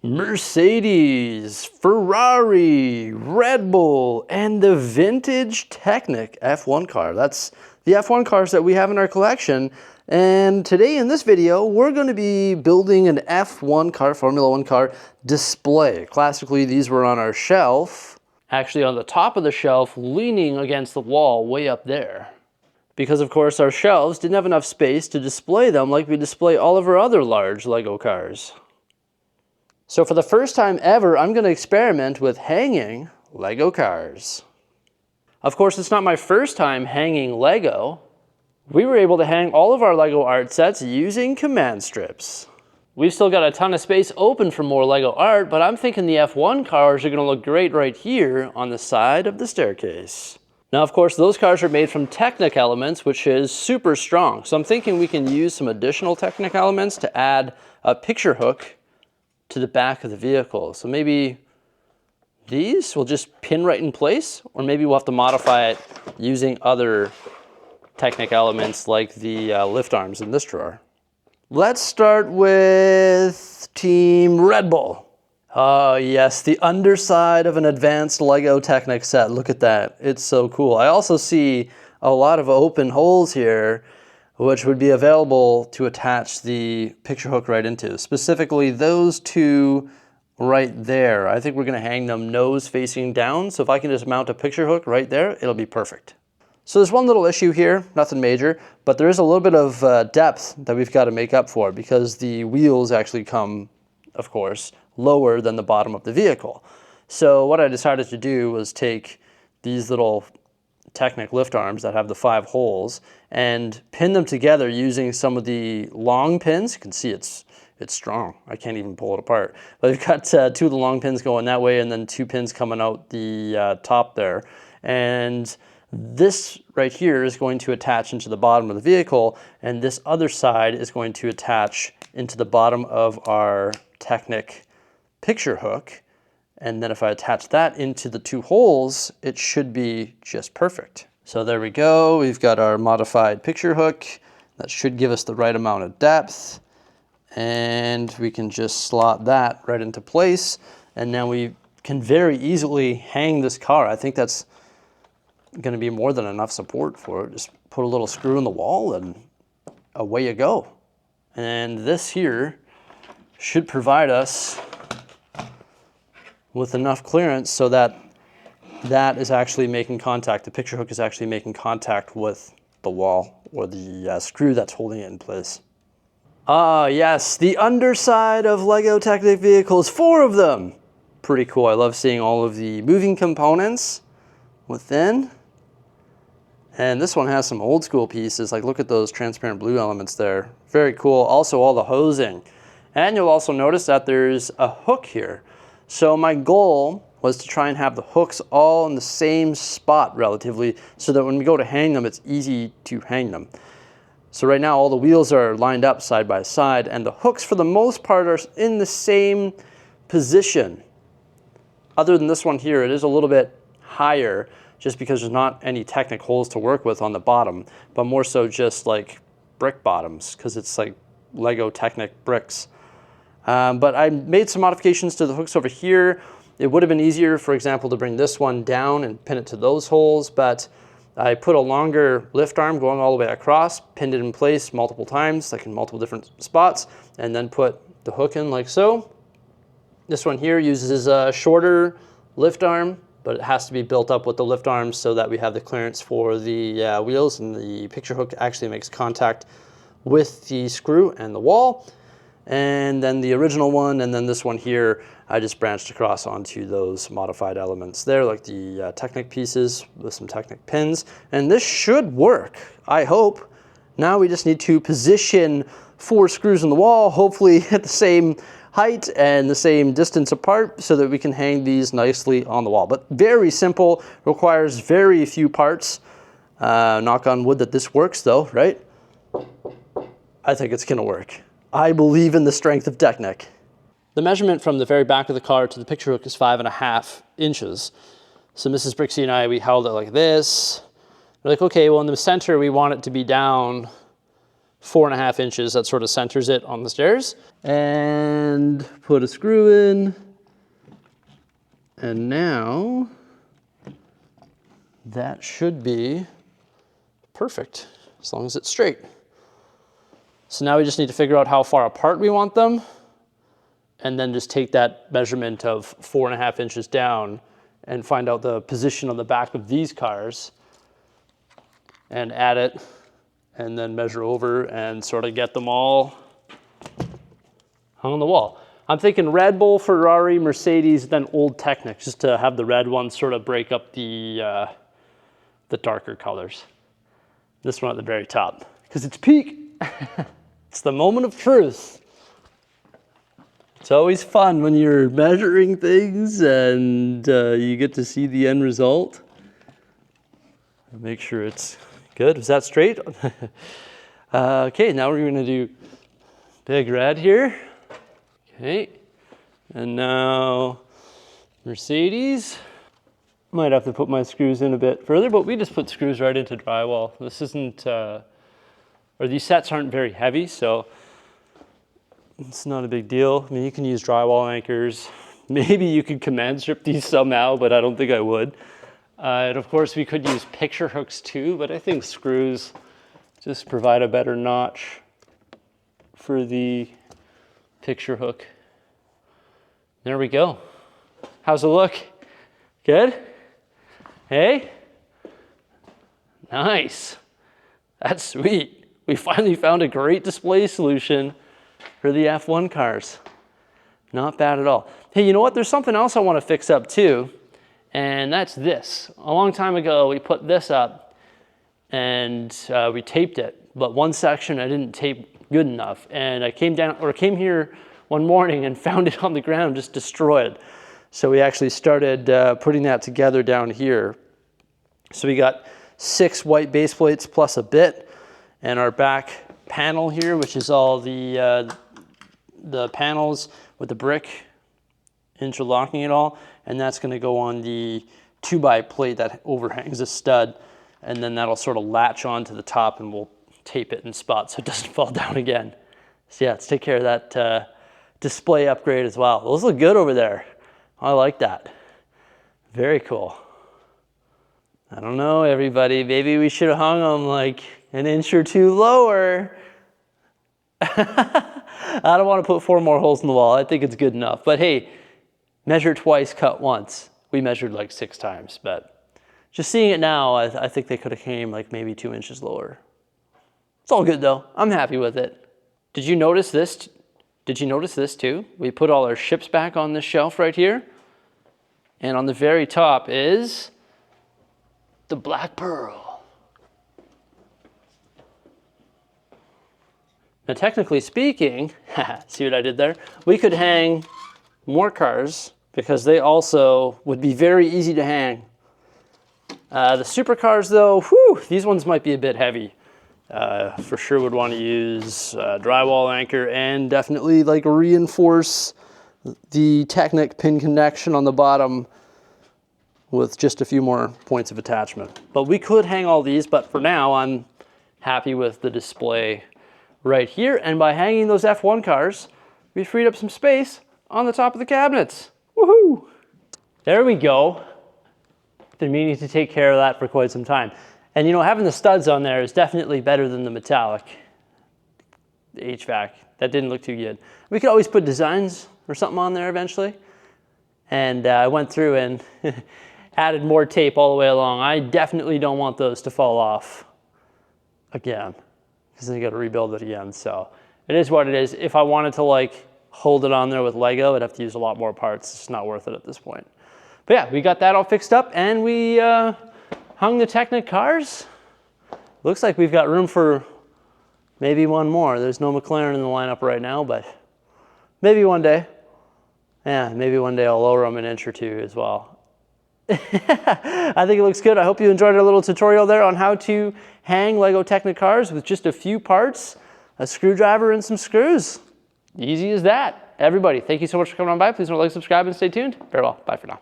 Mercedes, Ferrari, Red Bull, and the vintage Technic F1 car. That's the F1 cars that we have in our collection. And today in this video, we're going to be building an F1 car, Formula 1 car display. Classically, these were on our shelf, actually on the top of the shelf, leaning against the wall way up there. Because of course our shelves didn't have enough space to display them like we display all of our other large LEGO cars. So for the first time ever, I'm going to experiment with hanging LEGO cars. Of course, it's not my first time hanging LEGO. We were able to hang all of our LEGO art sets using command strips. We've still got a ton of space open for more LEGO art, but I'm thinking the F1 cars are going to look great right here on the side of the staircase. Now, of course, those cars are made from Technic elements, which is super strong. So I'm thinking we can use some additional Technic elements to add a picture hook to the back of the vehicle. So maybe these will just pin right in place, or maybe we'll have to modify it using other Technic elements like the lift arms in this drawer. Let's start with Team Red Bull. Oh yes, the underside of an advanced LEGO Technic set. Look at that, it's so cool. I also see a lot of open holes here, which would be available to attach the picture hook right into. Specifically those two right there. I think we're gonna hang them nose facing down, so if I can just mount a picture hook right there, it'll be perfect. So there's one little issue here, nothing major, but there is a little bit of depth that we've got to make up for because the wheels actually come, of course, lower than the bottom of the vehicle. So what I decided to do was take these little Technic lift arms that have the 5 holes and pin them together using some of the long pins. You can see it's strong. I can't even pull it apart. But we've got 2 of the long pins going that way and then 2 pins coming out the top there. And this right here is going to attach into the bottom of the vehicle, and this other side is going to attach into the bottom of our Technic picture hook. And then if I attach that into the 2 holes, it should be just perfect. So there we go. We've got our modified picture hook. That should give us the right amount of depth. And we can just slot that right into place. And now we can very easily hang this car. I think that's going to be more than enough support for it. Just put a little screw in the wall and away you go. And this here should provide us with enough clearance so that that is actually making contact. The picture hook is actually making contact with the wall or the screw that's holding it in place. Ah, yes, the underside of LEGO Technic vehicles, 4 of them. Pretty cool. I love seeing all of the moving components within. And this one has some old school pieces. Like look at those transparent blue elements there. Very cool. Also all the hosing. And you'll also notice that there's a hook here. So my goal was to try and have the hooks all in the same spot relatively so that when we go to hang them, it's easy to hang them. So right now all the wheels are lined up side by side and the hooks for the most part are in the same position. Other than this one here, it is a little bit higher just because there's not any Technic holes to work with on the bottom, but more so just like brick bottoms because it's like LEGO Technic bricks. But I made some modifications to the hooks over here. It would have been easier, for example, to bring this one down and pin it to those holes, but I put a longer lift arm going all the way across, pinned it in place multiple times, like in multiple different spots, and then put the hook in like so. This one here uses a shorter lift arm, but it has to be built up with the lift arms so that we have the clearance for the wheels, and the picture hook actually makes contact with the screw and the wall. And then the original one, and then this one here, I just branched across onto those modified elements there, like the Technic pieces with some Technic pins. And this should work, I hope. Now we just need to position 4 screws in the wall, hopefully at the same height and the same distance apart so that we can hang these nicely on the wall. But very simple, requires very few parts. Knock on wood that this works though, right? I think it's gonna work. I believe in the strength of Technic. The measurement from the very back of the car to the picture hook is 5.5 inches. So Mrs. Bricksie and I, we held it like this. We're like, okay, well in the center we want it to be down 4.5 inches that sort of centers it on the stairs. And put a screw in. And now that should be perfect, as long as it's straight. So now we just need to figure out how far apart we want them, and then just take that measurement of 4.5 inches down and find out the position on the back of these cars and add it, and then measure over and sort of get them all hung on the wall. I'm thinking Red Bull, Ferrari, Mercedes, then Old Technic, just to have the red ones sort of break up the darker colors. This one at the very top, because it's peak. It's the moment of truth. It's always fun when you're measuring things and you get to see the end result. Make sure it's good. Is that straight? Okay, now we're gonna do big red here. Okay, and now Mercedes. Might have to put my screws in a bit further, but we just put screws right into drywall. This isn't, or these sets aren't very heavy, so it's not a big deal. I mean, you can use drywall anchors. Maybe you could command strip these somehow, but I don't think I would. And of course, we could use picture hooks too, but I think screws just provide a better notch for the picture hook. There we go. How's it look? Good? Hey? Nice. That's sweet. We finally found a great display solution for the F1 cars. Not bad at all. Hey, you know what? There's something else I want to fix up too, and that's this. A long time ago, we put this up and we taped it, but one section I didn't tape good enough, and I came here one morning and found it on the ground just destroyed. So we actually started putting that together down here. So we got 6 white base plates plus a bit, and our back panel here, which is all the panels with the brick interlocking it all, and that's going to go on the 2x plate that overhangs the stud, and then that'll sort of latch onto the top, and we'll tape it in spots so it doesn't fall down again. So yeah, let's take care of that display upgrade as well. Those look good over there. I like that. Very cool. I don't know, everybody. Maybe we should have hung them like an inch or 2 lower. I don't want to put 4 more holes in the wall. I think it's good enough. But hey, measure twice, cut once. We measured like 6 times, but just seeing it now, I think they could have came like maybe 2 inches lower. It's all good though. I'm happy with it. Did you notice this? Did you notice this too? We put all our ships back on this shelf right here. And on the very top is the Black Pearl. Now technically speaking, see what I did there? We could hang more cars because they also would be very easy to hang. The supercars though, whew, these ones might be a bit heavy. For sure would want to use drywall anchor and definitely like reinforce the Technic pin connection on the bottom with just a few more points of attachment. But we could hang all these, but for now I'm happy with the display right here. And by hanging those F1 cars, we freed up some space on the top of the cabinets. Woohoo! There we go. Been meaning to take care of that for quite some time. And you know, having the studs on there is definitely better than the metallic. The HVAC, that didn't look too good. We could always put designs or something on there eventually. And I went through and added more tape all the way along. I definitely don't want those to fall off again, because then you got to rebuild it again. So it is what it is. If I wanted to like hold it on there with Lego, I'd have to use a lot more parts. It's not worth it at this point. But yeah, we got that all fixed up, and we hung the Technic cars. Looks like we've got room for maybe one more. There's no McLaren in the lineup right now, but maybe one day. Yeah, maybe one day I'll lower them an inch or 2 as well. I think it looks good. I hope you enjoyed our little tutorial there on how to hang LEGO Technic cars with just a few parts, a screwdriver, and some screws. Easy as that. Everybody, thank you so much for coming on by. Please don't like, subscribe, and stay tuned. Very well. Bye for now.